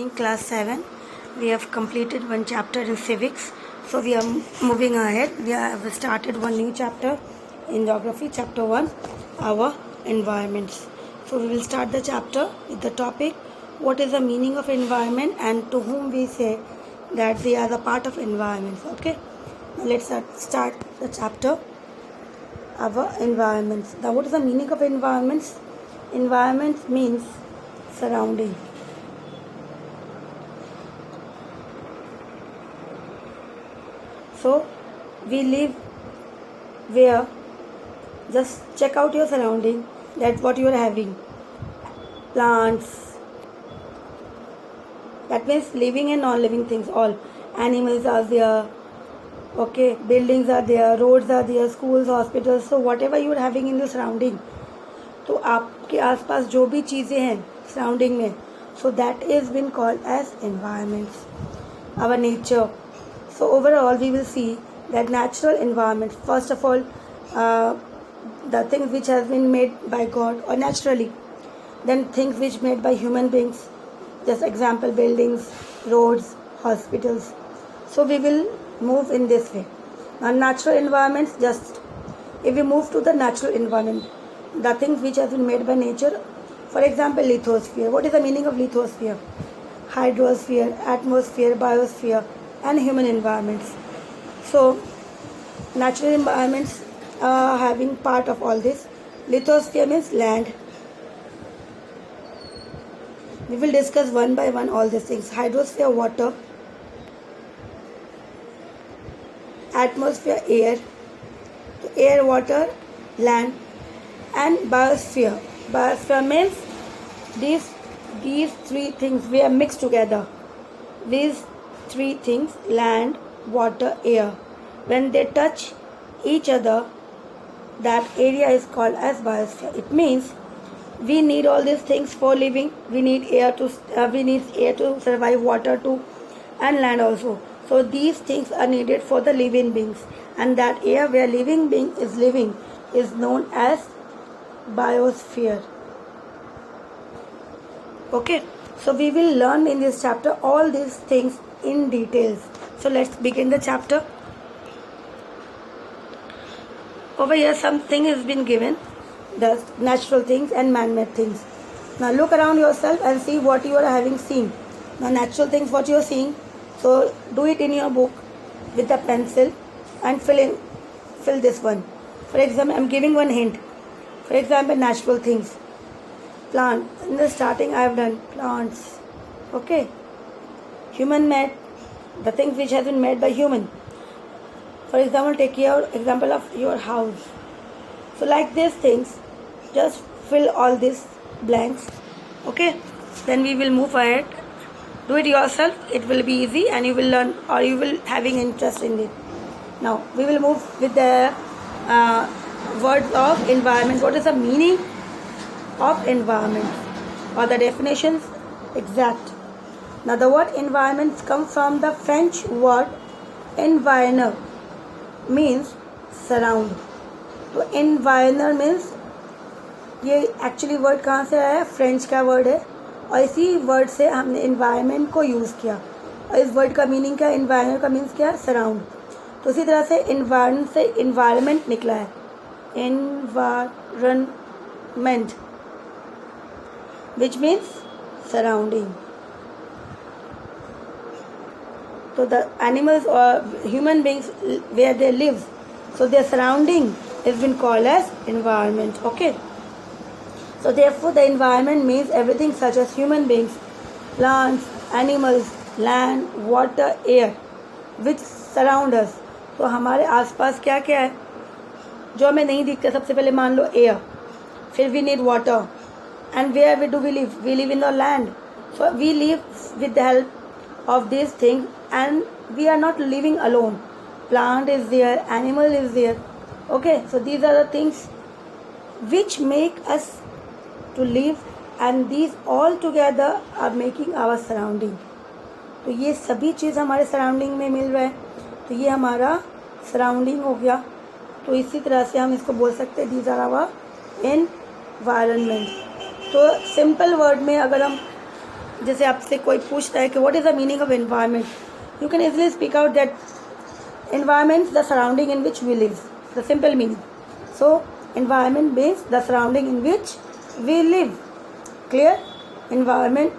In class 7, we have completed one chapter in civics. So we are moving ahead. We have started one new chapter in geography, chapter 1, our environments. So we will start the chapter with the topic, what is the meaning of environment and to whom we say that they are the part of environments. Okay, now let's start the chapter, our environments. Now what is the meaning of environments? Environment means surrounding. So we live where? Just check out your surrounding, that's what you are having. Plants, that means living and non-living things, all. Animals are there, okay, buildings are there, roads are there, schools, hospitals. So whatever you are having in your surrounding, तो आपके आसपास जो भी चीज़ें हैं surrounding में, so that is been called as environments, our nature. So overall we will see that natural environment, first of all, the things which has been made by God or naturally, then things which made by human beings, just example buildings, roads, hospitals. So we will move in this way. Now natural environments, just if we move to the natural environment, the things which has been made by nature, for example lithosphere. What is the meaning of lithosphere? Hydrosphere, atmosphere, biosphere and human environments. So natural environments are having part of all this. Lithosphere means land. We will discuss one by one all these things. Hydrosphere, water. Atmosphere, air. So air, water, land. And biosphere. Biosphere means these three things we are mixed together. These three things, land, water, air, when they touch each other, that area is called as biosphere. It means we need all these things for living. We need air to survive, water too, and land also. So these things are needed for the living beings, and that area where living being is living is known as biosphere. Okay, so we will learn in this chapter all these things in details. So let's begin the chapter. Over here something has been given, the natural things and man-made things. Now look around yourself and see what you are having seen. Now natural things, what you are seeing, so do it in your book with a pencil and fill this one. For example, I am giving one hint. For example, natural things, plant. In the starting I have done plants, okay. Human made, the things which has been made by human. For example, take your example of your house. So like these things, just fill all these blanks, okay. Then we will move ahead. Do it yourself, it will be easy and you will learn, or you will having interest in it. Now we will move with the words of environment. What is the meaning of environment or the definitions? Exact. Now the word environment comes from the French word environneur, means surround. तो environneur means, ये actually word कहाँ से आया है? French का word है और इसी वर्ड से हमने environment को यूज़ किया. और इस वर्ड का मीनिंग क्या है? environneur का मीन्स क्या है? सराउंड. तो इसी तरह से environment से environment निकला है. environment which means surrounding. So the animals or human beings where they live, so their surrounding has been called as environment, okay. So therefore the environment means everything such as human beings, plants, animals, land, water, air which surround us. तो हमारे आसपास क्या क्या है जो हमें नहीं दिखता? सबसे पहले मान लो एयर, फिर we need water, and where we live? We live in the land. So we live with the help of these things, and we are not living alone. Plant is there, animal is there, okay. So these are the things which make us to live, and these all together are making our surrounding. तो ये सभी चीज़ हमारे surrounding में मिल रहा है, तो ये हमारा सराउंडिंग हो गया. तो इसी तरह से हम इसको बोल सकते हैं दीज आर आवर एनवायरनमेंट. तो सिंपल वर्ड में अगर हम जैसे आपसे कोई पूछता है कि what is the meaning of environment, you can easily speak out that environment the surrounding in which we live, the simple meaning. So environment means the surrounding in which we live. Clear? Environment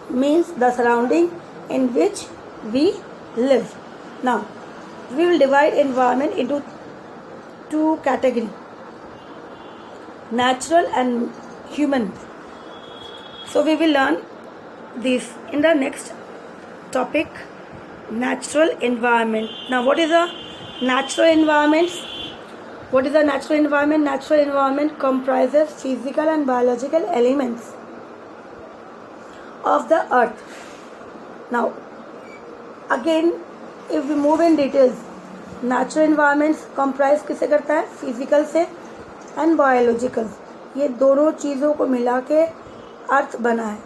means the surrounding in which we live. Now we will divide environment into two categories, natural and human. So we will learn this in the next topic, natural environment. Now what is a natural environment? What is a natural environment? Natural environment comprises physical and biological elements of the earth. Now again if we move in details, natural environments comprise किसे करता है? Physical से and biological, ये दोनों चीज़ों को मिला के अर्थ बना है.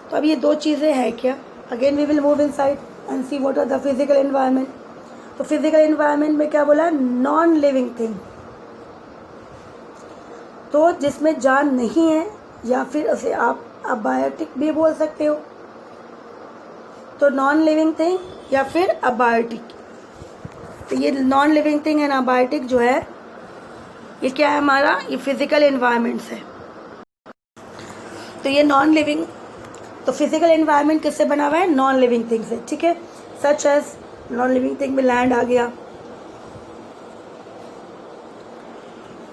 तो अब ये दो चीज़ें हैं क्या? Again we will move inside and see what are the physical environment. तो physical environment में क्या बोला? नॉन लिविंग थिंग, तो जिसमें जान नहीं है, या फिर उसे आप अबायोटिक भी बोल सकते हो. तो नॉन लिविंग थिंग या फिर अबायोटिक. तो ये non living thing and abiotic जो है, ये क्या है हमारा? ये फिजिकल एनवायरनमेंट्स है. तो ये नॉन लिविंग, तो फिजिकल एनवायरनमेंट किससे बना हुआ है? नॉन लिविंग थिंग से. ठीक है, such as non living thing में लैंड आ गया,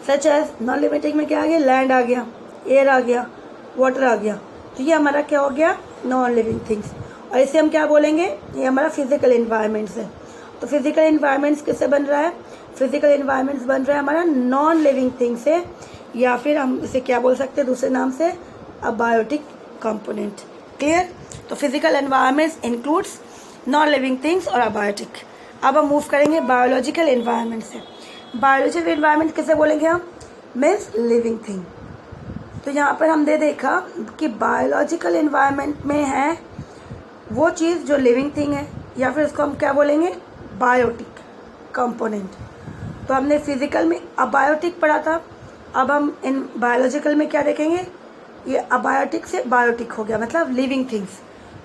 such as non living thing में क्या आ गया? लैंड आ गया, एयर आ गया, वाटर आ गया. तो ये हमारा क्या हो गया? Non living things. और इसे हम क्या बोलेंगे? ये हमारा फिजिकल एनवायरनमेंट्स है. तो फिजिकल एनवायरनमेंट्स किससे बन रहा है? फिजिकल एनवायरनमेंट्स बन रहा है हमारा नॉन लिविंग थिंग से, या फिर हम इसे क्या बोल सकते हैं दूसरे नाम से? Abiotic component. क्लियर? तो physical environments includes non living things और अबायोटिक. अब हम मूव करेंगे बायोलॉजिकल एनवायरनमेंट से. बायोलॉजिकल एनवायरनमेंट किसे बोलेंगे हम? Means living thing. तो यहाँ पर हमने देखा कि बायोलॉजिकल एनवायरनमेंट में है वो चीज़ जो लिविंग थिंग है, या फिर उसको हम क्या बोलेंगे? Biotic component. तो हमने फिजिकल में अबायोटिक पढ़ा था, अब हम इन बायोलॉजिकल में क्या देखेंगे? ये अबायोटिक से बायोटिक हो गया, मतलब लिविंग थिंग्स.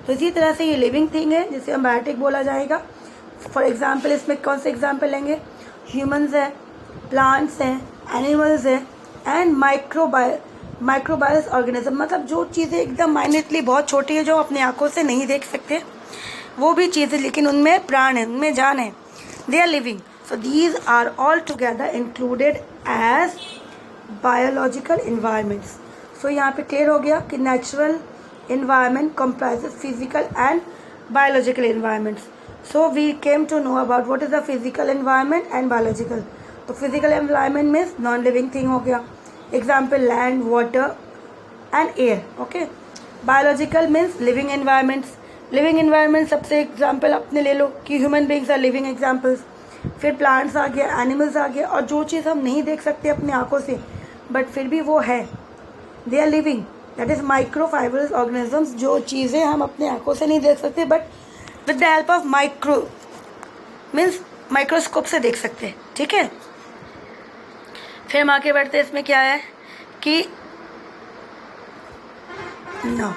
तो इसी तरह से ये लिविंग थिंग है जिसे हम बायोटिक बोला जाएगा. फॉर एग्जांपल इसमें कौन से एग्जांपल लेंगे? ह्यूमंस है, प्लांट्स हैं, एनिमल्स हैं, एंड माइक्रोबायस ऑर्गेनिज्म, मतलब जो चीज़ें एकदम माइन्यूटली बहुत छोटी है, जो अपनी आंखों से नहीं देख सकते, वो भी चीज़ें, लेकिन उनमें प्राण है, उनमें जान है. They are living. So these are all together included as biological environments. So यहाँ पे क्लियर हो गया कि natural environment comprises physical and biological environments. So we came to know about what is the physical environment and biological. तो physical environment means non-living thing हो गया, example land, water and air. Okay. Biological means living environments. Living environment सबसे example अपने ले लो कि human beings are living examples. फिर plants आ गया, animals आ गया, और जो चीज़ हम नहीं देख सकते अपनी आंखों से but फिर भी वो है, they are living. That is microfibrous organisms, जो चीज़ें हम अपने आंखों से नहीं देख सकते but with the help of means microscope से देख सकते हैं. ठीक है. फिर हम आगे बढ़ते हैं. इसमें क्या है कि no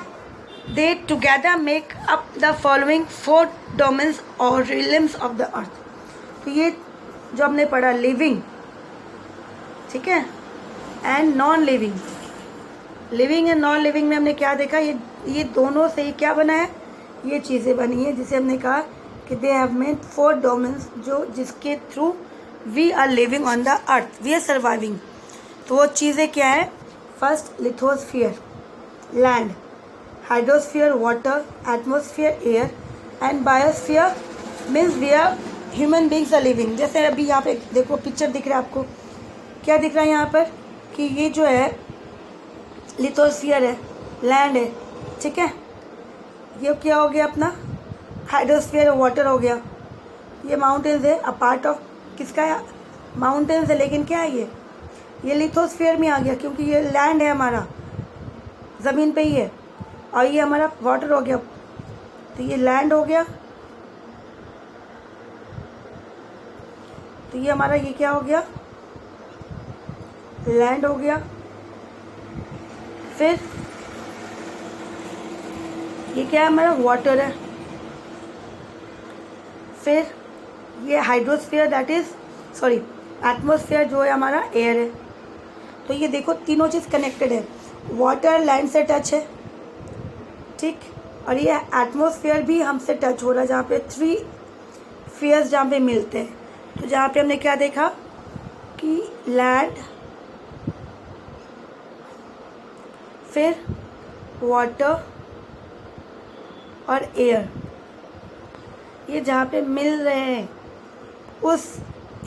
they together make up the following 4 domains और रिलम्स ऑफ द अर्थ. तो ये जो हमने पढ़ा लिविंग, ठीक है, and non living. Living and non living में हमने क्या देखा? ये दोनों से ही क्या बना है? ये चीज़ें बनी है जिसे हमने कहा कि दे हैव मेड 4 डोमेन्स, जो जिसके through we are living on the earth, we are surviving. तो वो चीज़ें क्या है? First lithosphere land, hydrosphere water, atmosphere air, and biosphere means we are human beings are living. जैसे अभी यहाँ पे देखो पिक्चर दिख रहा है आपको, क्या दिख रहा है यहाँ पर? कि ये जो है लिथोस्फीयर है, लैंड है, ठीक है. ये क्या हो गया अपना? हाइड्रोस्फीयर वाटर हो गया. ये माउंटेन्स है, अ पार्ट ऑफ किसका है? माउंटेन्स है, लेकिन क्या है ये लिथोस्फीयर में आ गया क्योंकि ये लैंड है हमारा, ज़मीन पे ही है. और ये हमारा वाटर हो गया, तो ये लैंड हो गया. तो ये हमारा ये क्या हो गया? लैंड हो गया. फिर ये क्या है हमारा वाटर है। फिर ये hydrosphere that is sorry atmosphere जो है हमारा एयर है। तो ये देखो तीनों चीज़ कनेक्टेड है, वाटर लैंड से टच है, ठीक, और ये एटमॉस्फेयर भी हमसे टच हो रहा है, जहाँ पे 3 फेयर्स जहाँ पे मिलते हैं। तो जहाँ पे हमने क्या देखा कि लैंड, फिर वाटर और एयर, ये जहाँ पे मिल रहे हैं उस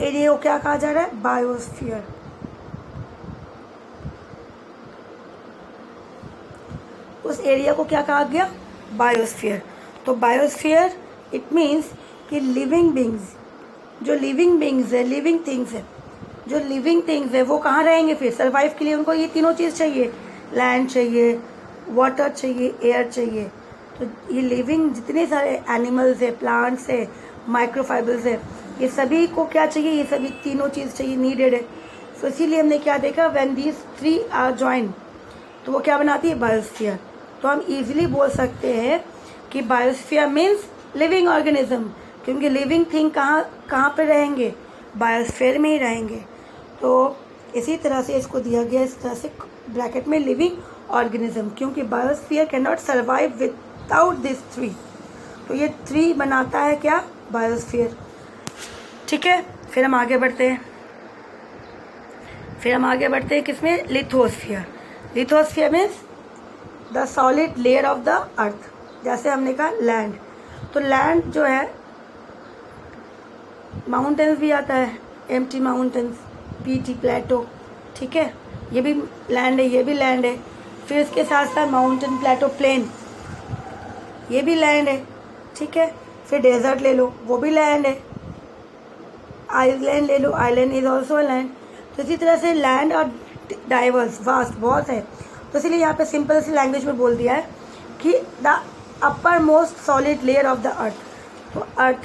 एरिया को क्या कहा जा रहा है, बायोस्फीयर। उस एरिया को क्या कहा गया, बायोस्फीयर। तो बायोस्फीयर इट मीन्स कि लिविंग बींग्स, जो लिविंग बींग्स है, लिविंग थिंग्स है, जो लिविंग थिंग्स है वो कहाँ रहेंगे फिर सर्वाइव के लिए। उनको ये तीनों चीज़ चाहिए, लैंड चाहिए, वाटर चाहिए, एयर चाहिए। तो ये लिविंग जितने सारे एनिमल्स है, प्लांट्स है, माइक्रोफाइबर्स है, ये सभी को क्या चाहिए, ये सभी तीनों चीज़ चाहिए, नीडेड है। तो इसीलिए हमने क्या देखा, व्हेन दीज 3 आर जॉइन तो वो क्या बनाती है, बायोस्फीयर। तो हम इजीली बोल सकते हैं कि बायोस्फीयर मीन्स लिविंग ऑर्गेनिज्म, क्योंकि लिविंग थिंग कहाँ पे रहेंगे, बायोस्फीयर में ही रहेंगे। तो इसी तरह से इसको दिया गया इस तरह से ब्रैकेट में लिविंग ऑर्गेनिज्म, क्योंकि biosphere can not survive without this 3। तो ये 3 बनाता है क्या, बायोस्फीयर। ठीक है, फिर हम आगे बढ़ते हैं। किसमें, lithosphere. Lithosphere means the solid layer of the earth. जैसे हमने कहा लैंड, तो लैंड जो है, माउंटेन्स भी आता है, एम्प्टी माउंटेन्स, पीटी प्लेटो, ठीक है, ये भी लैंड है, ये भी लैंड है। फिर इसके साथ साथ माउंटेन, प्लेटो, प्लेन, ये भी लैंड है, ठीक है। फिर डेजर्ट ले लो, वो भी लैंड है। आइलैंड ले लो, आइलैंड इज ऑल्सो लैंड। तो इसी तरह से लैंड और डाइवर्स, वास्ट, बहुत है। तो इसलिए यहाँ पे सिंपल सी लैंग्वेज में बोल दिया है कि the upper most solid layer of the earth. तो अर्थ,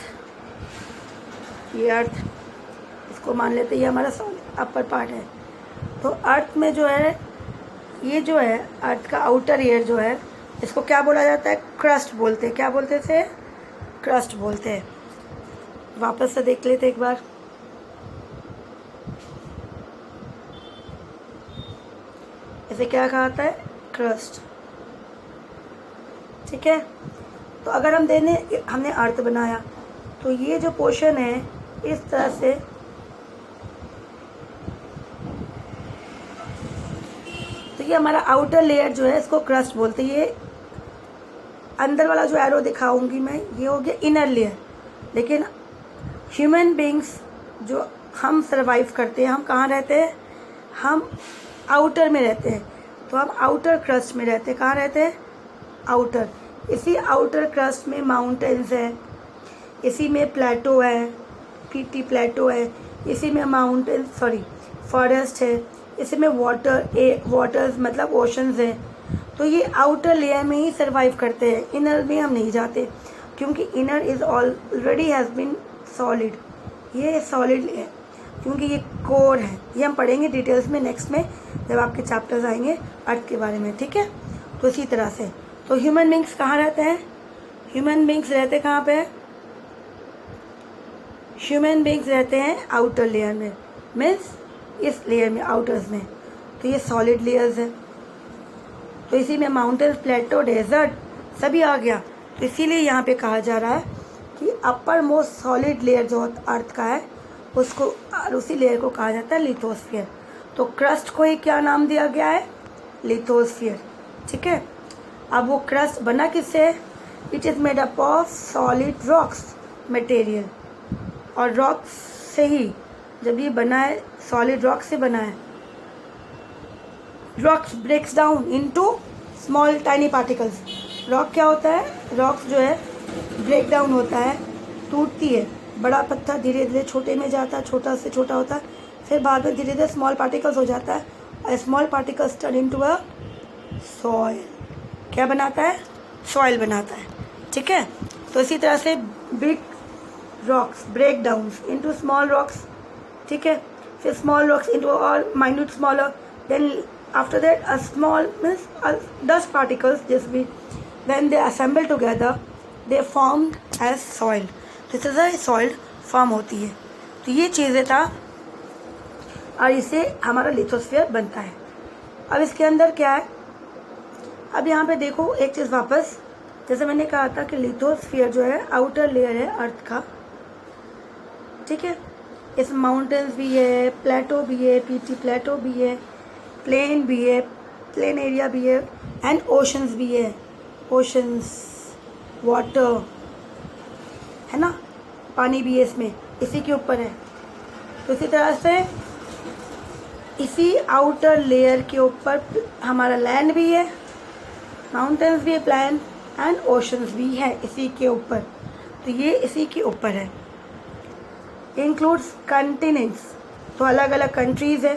ये अर्थ, इसको मान लेते हैं ये हमारा सॉलिड अपर पार्ट है। तो अर्थ में जो है, ये जो है अर्थ का आउटर एयर जो है, इसको क्या बोला जाता है, क्रस्ट बोलते हैं। क्या बोलते थे, क्रस्ट बोलते हैं। वापस से देख लेते एक बार। इसे क्या कहा जाता है, क्रस्ट, ठीक है। तो अगर हमने अर्थ बनाया, तो ये जो पोर्शन है इस तरह से, तो ये हमारा आउटर लेयर जो है इसको क्रस्ट बोलते हैं। ये अंदर वाला जो एरो दिखाऊंगी मैं, ये हो गया इनर लेयर। लेकिन ह्यूमन बींग्स जो हम सरवाइव करते हैं, हम कहाँ रहते हैं, हम आउटर में रहते हैं। तो हम आउटर क्रस्ट में रहते हैं। कहाँ रहते हैं, आउटर। इसी आउटर क्रस्ट में माउंटेन्स है, इसी में प्लेटो है, पीटी प्लेटो है, इसी में माउंटेन फॉरेस्ट है, इसी में वाटर्स मतलब ओशंस हैं। तो ये आउटर लेयर में ही सरवाइव करते हैं, इनर में हम नहीं जाते, क्योंकि inner is already has been solid. ये सॉलिड है क्योंकि ये कोर है। ये हम पढ़ेंगे डिटेल्स में नेक्स्ट में, जब आपके चैप्टर्स आएंगे अर्थ के बारे में, ठीक है। तो इसी तरह से तो ह्यूमन बींग्स कहाँ रहते हैं, ह्यूमन बींग्स रहते कहाँ पे, ह्यूमन बींग्स रहते हैं आउटर लेयर में, मीन्स इस लेयर में, आउटर्स में। तो ये सॉलिड लेयर्स है। तो इसी में माउंटेन्स, प्लेटो, डेजर्ट सभी आ गया। तो इसीलिए यहाँ पे कहा जा रहा है कि अपर मोस्ट सॉलिड लेयर जो अर्थ का है उसको, और उसी लेयर को कहा जाता है लिथोस्फीयर। तो क्रस्ट को ही क्या नाम दिया गया है, लिथोस्फीयर, ठीक है। अब वो क्रस्ट बना किससे है, it is made up of solid rocks material. और रॉक्स से ही जब ये बना है, सॉलिड रॉक से बना है, rocks breaks down into small tiny particles. Rock क्या होता है, रॉक्स जो है ब्रेक डाउन होता है, टूटती है। बड़ा पत्थर धीरे धीरे छोटे में जाता है, छोटा से छोटा होता है, फिर बाद में धीरे धीरे स्मॉल पार्टिकल्स हो जाता है, और small particles turn into a soil. क्या बनाता है, सॉइल बनाता है, ठीक है। तो इसी तरह से big rocks break down into small rocks, ठीक है। फिर स्मॉल रॉक्स इनटू और minute smaller, then after that a small means dust particles just be when they assemble together they formed as soil. This is a soil form होती है. तो ये चीज़ें था और इससे हमारा लिथोस्फीयर बनता है. अब इसके अंदर क्या है, अब यहाँ पे देखो एक चीज़ वापस, जैसे मैंने कहा था कि लिथोस्फीयर जो है आउटर लेयर है अर्थ का, ठीक है. इसमें माउंटेन्स भी है, प्लेटो भी है, पीटी प्लेटो भी है, प्लेन भी है, प्लेन एरिया भी है, एंड ओशंस भी है. ओशंस, वाटर है ना, पानी भी है इसमें, इसी के ऊपर है. तो इसी तरह से इसी आउटर लेयर के ऊपर हमारा लैंड भी है, माउंटेन्स भी है, प्लेन एंड ओशंस भी है इसी के ऊपर. तो ये इसी के ऊपर है. इंक्लूड्स कंटिनेंट्स, तो अलग अलग कंट्रीज़ है,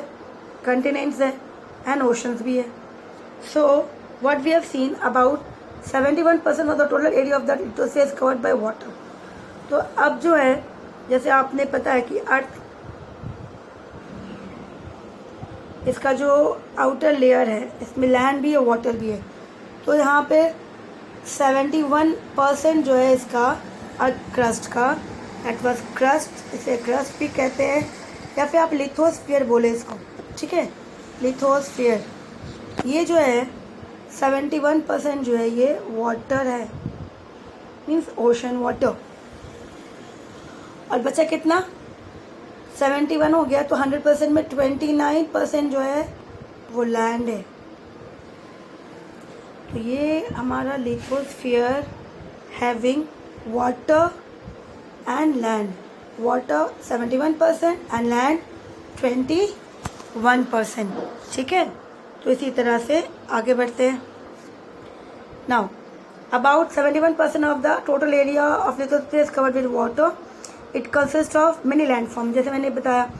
कंटिनेंट्स है एंड ओशंस भी है. So what we have seen about 71% of the total area of the lithosphere is covered by water. तो अब जो है, जैसे आपने पता है कि अर्थ, इसका जो आउटर लेयर है इसमें लैंड भी है, वाटर भी है. तो यहाँ पे 71% जो है इसका अर्थ क्रस्ट का, एटमॉस क्रस्ट, इसे क्रस्ट भी कहते हैं या फिर आप लिथोस्फीयर बोले इसको, ठीक है, लिथोस्फीयर. ये जो है 71% जो है ये वाटर है, मीन्स ओशन वाटर. और बचा कितना, 71 हो गया, तो 100% में 29% जो है वो लैंड है. तो ये हमारा lithosphere having water and land. Water 71% and land 21%, ठीक है. तो इसी तरह से आगे बढ़ते हैं. Now about 71% of the total area of lithosphere is covered with water. It consist of many landform. जैसे मैंने बताया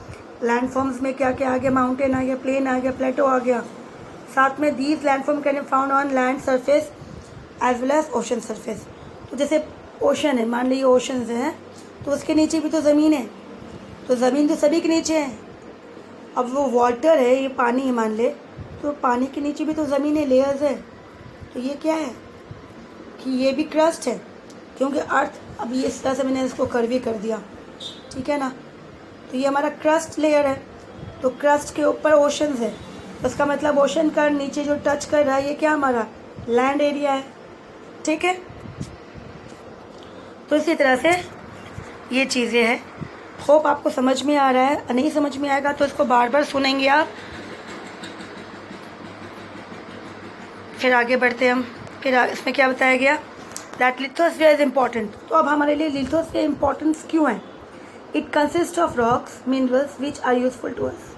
लैंडफॉर्म्स में क्या क्या आ गया, माउंटेन आ गया, प्लेन आ गया, प्लेटो आ गया. साथ में these landform can be found on land surface as well as ocean surface. तो जैसे ओशन है, मान लीजिए ओशंस हैं, तो उसके नीचे भी तो ज़मीन है, तो ज़मीन तो सभी के नीचे है. अब वो वाटर है, ये पानी है मान ले, तो पानी के नीचे भी तो ज़मीन है, लेयर्स है. तो ये क्या है कि ये भी क्रस्ट है, क्योंकि अर्थ, अब ये इस तरह से मैंने इसको कर्वी कर दिया, ठीक है ना. तो ये हमारा क्रस्ट लेयर है. तो क्रस्ट के ऊपर ओशंस है, उसका मतलब ओशन का नीचे जो टच कर रहा है ये क्या हमारा लैंड एरिया है, ठीक है. तो इसी तरह से ये चीज़ें हैं. होप आपको समझ में आ रहा है. नहीं समझ में आएगा तो इसको बार बार सुनेंगे आप. फिर आगे बढ़ते हम. फिर इसमें क्या बताया गया, दैट लिथोस्फीयर इज इम्पॉर्टेंट. तो अब हमारे लिए लिथोस्फीयर इम्पॉर्टेंस क्यों है. It consist of rocks, minerals which are useful to us.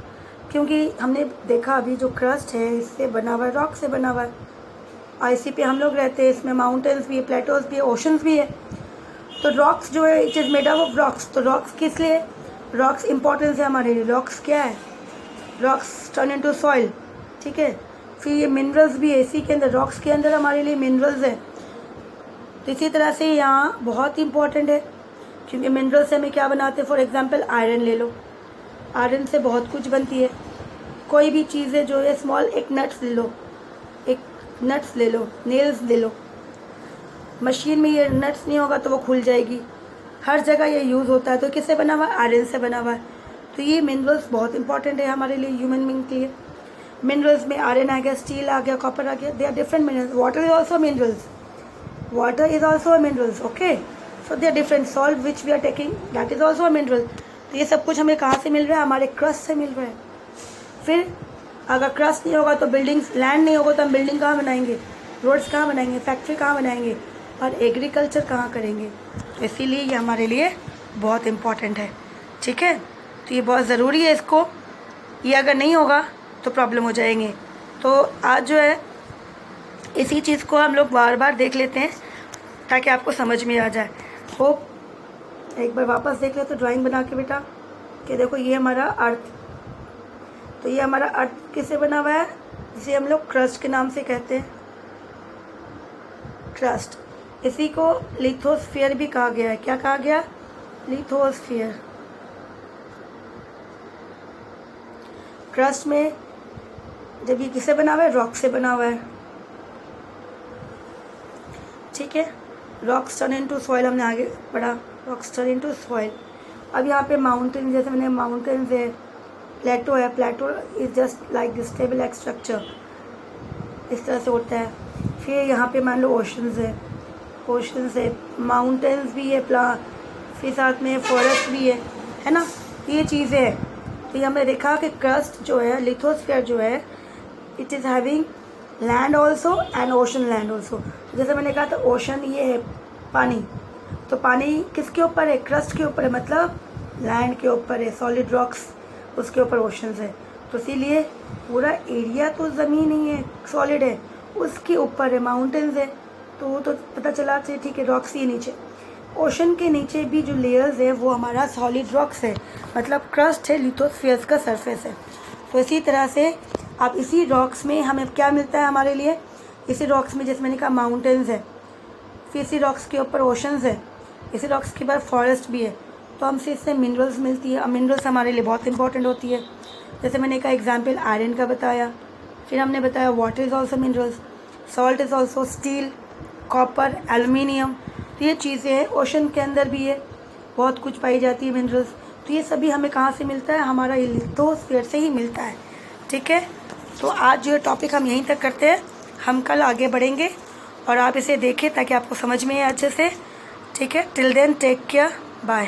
क्योंकि हमने देखा अभी जो क्रस्ट है इससे बना हुआ है, रॉक से बना हुआ है, और इसी पे हम लोग रहते हैं. इसमें माउंटेन्स भी है, प्लेटोज भी है, ओशंस भी है. तो रॉक्स जो है it is made up of rocks. तो रॉक्स किस लिए, रॉक्स इंपॉर्टेंस है हमारे लिए. रॉक्स क्या है, रॉक्स टर्न इनटू सॉइल, ठीक है. फिर ये मिनरल्स भी है इसी के अंदर, रॉक्स के अंदर हमारे लिए मिनरल्स है. तो इसी तरह से यहाँ बहुत इंपॉर्टेंट है, क्योंकि मिनरल से हमें क्या बनाते हैं. फॉर एग्जांपल आयरन ले लो, आयरन से बहुत कुछ बनती है. कोई भी चीज़ें जो है स्मॉल, एक नट्स ले लो, एक नट्स ले लो, नेल्स ले लो, मशीन में ये नट्स नहीं होगा तो वो खुल जाएगी. हर जगह ये यूज़ होता है. तो किससे बना हुआ है, आयरन से बना हुआ है. तो ये मिनरल्स बहुत इंपॉर्टेंट है हमारे लिए, ह्यूमन बीइंग के लिए. मिनरल्स में आयरन आ गया, स्टील आ गया, कॉपर आ गया, they are different minerals. Water is also minerals, water is also a minerals, okay, so they are different. Salt which we are taking, that is also a mineral. तो ये सब कुछ हमें कहाँ से मिल रहा है, हमारे क्रस्ट से मिल रहा है. फिर अगर क्रस्ट नहीं होगा तो बिल्डिंग्स, लैंड नहीं होगा तो हम बिल्डिंग कहाँ बनाएंगे, रोड्स कहाँ बनाएंगे, फैक्ट्री कहाँ बनाएंगे, और एग्रीकल्चर कहाँ करेंगे. तो इसीलिए ये हमारे लिए बहुत इम्पॉर्टेंट है, ठीक है. तो ये बहुत ज़रूरी है इसको, ये अगर नहीं होगा तो प्रॉब्लम हो जाएंगे. तो आज जो है इसी चीज़ को हम लोग बार बार देख लेते हैं ताकि आपको समझ में आ जाए. होप एक बार वापस देख ले तो ड्राइंग बना के बेटा, कि देखो ये हमारा अर्थ. तो ये हमारा अर्थ किससे बना हुआ है, जिसे हम लोग क्रस्ट के नाम से कहते हैं, क्रस्ट. इसी को लिथोस्फीयर भी कहा गया है. क्या कहा गया, लिथोस्फीयर. क्रस्ट में जब ये किससे बना हुआ है, रॉक से बना हुआ है. ठीक है। रॉक्स टर्न इनटू सॉइल हमने आगे पढ़ा, रॉक्स टर्न इनटू सॉइल। अब यहाँ पे माउंटेन, जैसे मैंने माउंटेन्स है, प्लेटो है, plateau is just like this stable like structure, इस तरह से होता है। फिर यहाँ पे मान लो ओशंस है, ओशंस है, माउंटेन्स भी है, फिर साथ में फॉरेस्ट भी है ना, ये चीज़ें हैं। तो ये हमने देखा कि क्रस्ट जो है, लिथोस्फीयर जो है, it is having land also and ocean land also. जैसे मैंने कहा था ओशन ये है पानी, तो पानी किसके ऊपर है? क्रस्ट के ऊपर है, मतलब लैंड के ऊपर है, सॉलिड रॉक्स, उसके ऊपर ओशंस है। तो इसीलिए पूरा एरिया तो ज़मीन ही है, सॉलिड है, उसके ऊपर है माउंटेन्स है। तो वो तो पता चला कि ठीक है रॉक्स ही नीचे। ओशन के नीचे भी जो लेयर्स है वो हमारा सॉलिड रॉक्स है, मतलब क्रस्ट है, लिथोस्फीयर का सरफेस है। तो इसी तरह से अब इसी रॉक्स में हमें क्या मिलता है हमारे लिए? इसी रॉक्स में जैसे मैंने कहा माउंटेन्स है, फिर इसी रॉक्स के ऊपर ओशंस है, इसी रॉक्स के बाद फॉरेस्ट भी है। तो हमसे इससे मिनरल्स मिलती है। अब मिनरल्स हमारे लिए बहुत इंपॉर्टेंट होती है। जैसे मैंने कहा एग्जाम्पल आयरन का बताया, फिर हमने बताया water is also minerals, salt is also, steel, copper, aluminium. तो ये चीज़ें हैं, ओशन के अंदर भी है, बहुत कुछ पाई जाती है मिनरल्स। तो ये सभी हमें कहाँ से मिलता है? हमारा लिथोस्फीयर से ही मिलता है। ठीक है, तो आज जो टॉपिक हम यहीं तक करते हैं, हम कल आगे बढ़ेंगे और आप इसे देखें ताकि आपको समझ में आए अच्छे से। ठीक है, till then take care, bye.